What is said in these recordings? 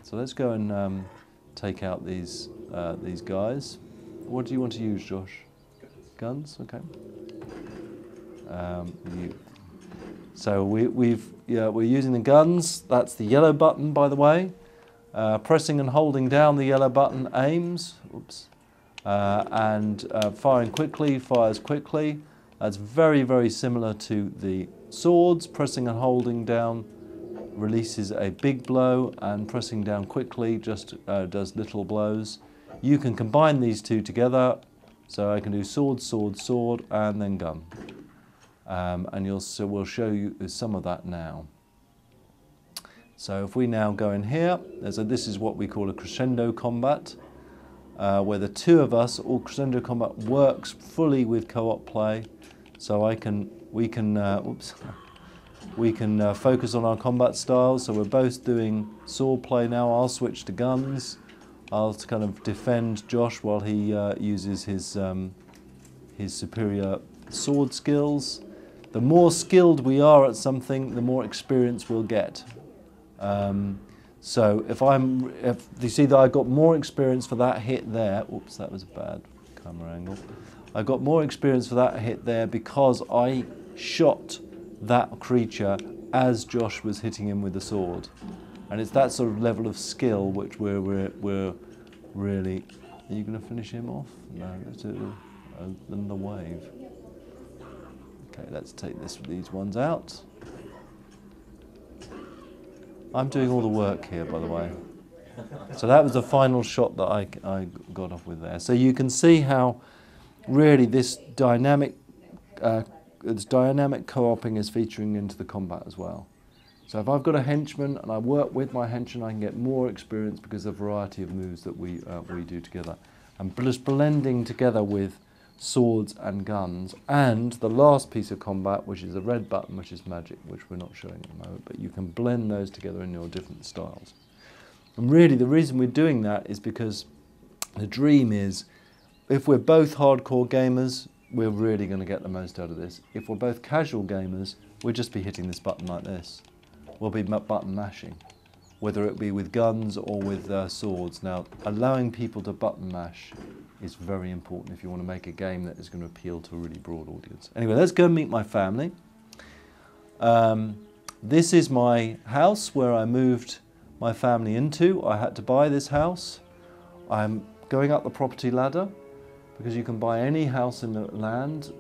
So let's go and take out these guys. What do you want to use, Josh? Guns? Okay. So we're using the guns. That's the yellow button, by the way. Pressing and holding down the yellow button aims. Oops. And firing quickly fires quickly. That's very, very similar to the swords. Pressing and holding down releases a big blow, and pressing down quickly just does little blows. You can combine these two together, so I can do sword, sword, sword, and then gun. And we'll show you some of that now. So if we now go in here, this is what we call a crescendo combat, where the two of us, all crescendo combat works fully with co-op play. So we can focus on our combat styles. So we're both doing sword play now. I'll switch to guns. I'll kind of defend Josh while he uses his superior sword skills. The more skilled we are at something, the more experience we'll get. So if you see that I got more experience for that hit there. Oops, that was a bad camera angle. I got more experience for that hit there because I shot that creature as Josh was hitting him with the sword, and it's that sort of level of skill which we're really. Are you going to finish him off? No, let's do another wave. Okay, let's take these ones out. I'm doing all the work here, by the way. So that was the final shot that I got off with there. So you can see how really this dynamic co-oping is featuring into the combat as well. So if I've got a henchman and I work with my henchman, I can get more experience because of the variety of moves that we do together. And just blending together with swords and guns, and the last piece of combat, which is a red button, which is magic, which we're not showing at the moment, but you can blend those together in your different styles. And really the reason we're doing that is because the dream is, if we're both hardcore gamers, we're really going to get the most out of this. If we're both casual gamers, we'll just be hitting this button like this. We'll be button mashing, whether it be with guns or with swords. Now, allowing people to button mash is very important if you want to make a game that is going to appeal to a really broad audience. Anyway, let's go and meet my family. This is my house where I moved my family into. I had to buy this house. I'm going up the property ladder because you can buy any house in the land,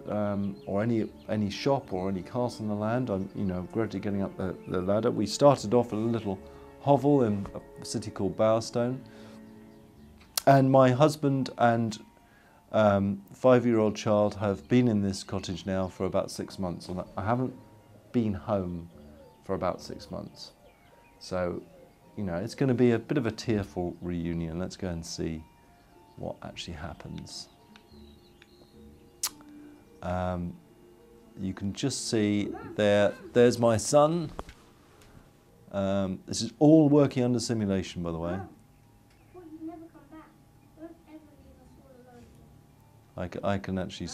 or any shop or any castle in the land. I'm gradually getting up the ladder. We started off at a little hovel in a city called Bowerstone. And my husband and 5-year-old child have been in this cottage now for about 6 months, and I haven't been home for about 6 months. So, it's going to be a bit of a tearful reunion. Let's go and see what actually happens. You can just see there's my son. This is all working under simulation, by the way. I can actually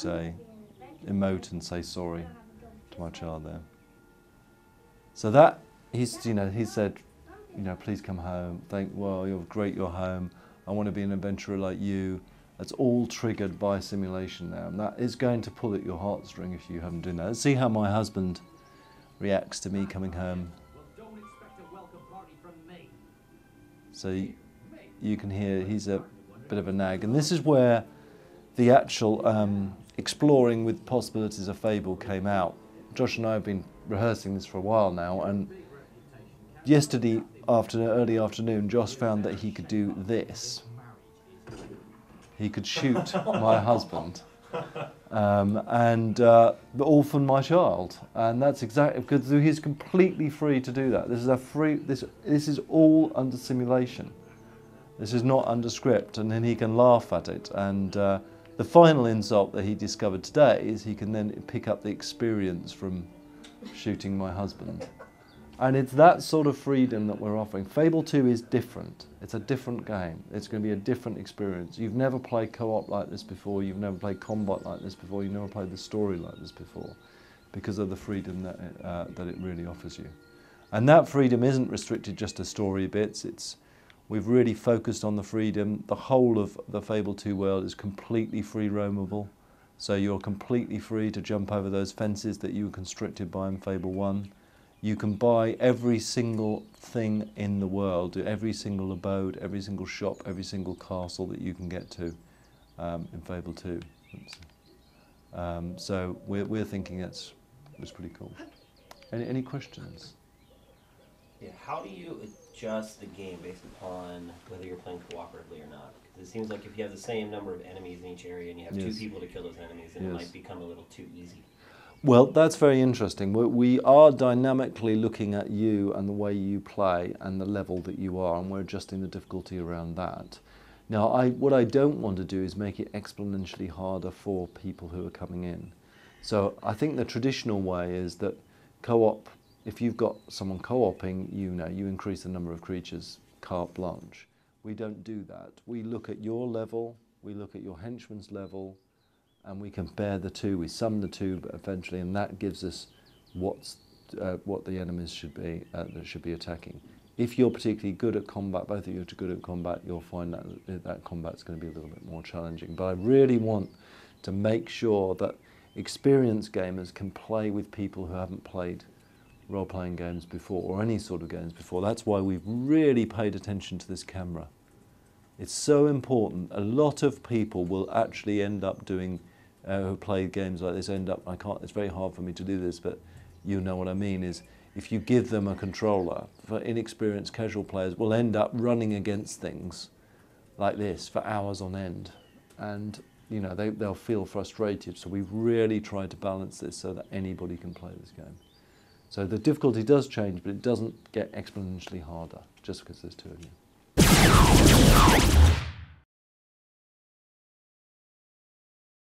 emote and say sorry to my child there. So that, he said, please come home. Well, you're great, you're home. I want to be an adventurer like you. That's all triggered by simulation now. And that is going to pull at your heartstring if you haven't done that. Let's see how my husband reacts to me coming home. So you can hear he's a bit of a nag. And this is where the actual exploring with possibilities of Fable came out. Josh and I have been rehearsing this for a while now, and yesterday early afternoon, Josh found that he could do this. He could shoot my husband, and all for my child, and that's exactly because he's completely free to do that. This is all under simulation. This is not under script, and then he can laugh at it. And the final insult that he discovered today is he can then pick up the experience from shooting my husband. And it's that sort of freedom that we're offering. Fable 2 is different. It's a different game. It's going to be a different experience. You've never played co-op like this before. You've never played combat like this before. You've never played the story like this before, because of the freedom that it really offers you. And that freedom isn't restricted just to story bits. It's We've really focused on the freedom. The whole of the Fable 2 world is completely free roamable. So you're completely free to jump over those fences that you were constricted by in Fable 1. You can buy every single thing in the world, every single abode, every single shop, every single castle that you can get to in Fable 2. So we're thinking it's pretty cool. Any questions? Yeah, how do you adjust the game based upon whether you're playing cooperatively or not? Because it seems like if you have the same number of enemies in each area and you have two people to kill those enemies, then it might become a little too easy. Well, that's very interesting. We are dynamically looking at you and the way you play and the level that you are, and we're adjusting the difficulty around that. Now, what I don't want to do is make it exponentially harder for people who are coming in. So I think the traditional way is that co-op, if you've got someone co-oping, you increase the number of creatures carte blanche. We don't do that. We look at your level, we look at your henchman's level, and we compare the two, we sum the two eventually, and that gives us what the enemies should be that should be attacking. If you're particularly good at combat, both of you are good at combat, you'll find that combat's going to be a little bit more challenging. But I really want to make sure that experienced gamers can play with people who haven't played role-playing games before, or any sort of games before. That's why we've really paid attention to this camera. It's so important. A lot of people will actually end up doing, who play games like this, it's very hard for me to do this, but you know what I mean, is if you give them a controller, for inexperienced casual players will end up running against things like this for hours on end. And they'll feel frustrated. So we've really tried to balance this so that anybody can play this game. So the difficulty does change, but it doesn't get exponentially harder just because there's two of you.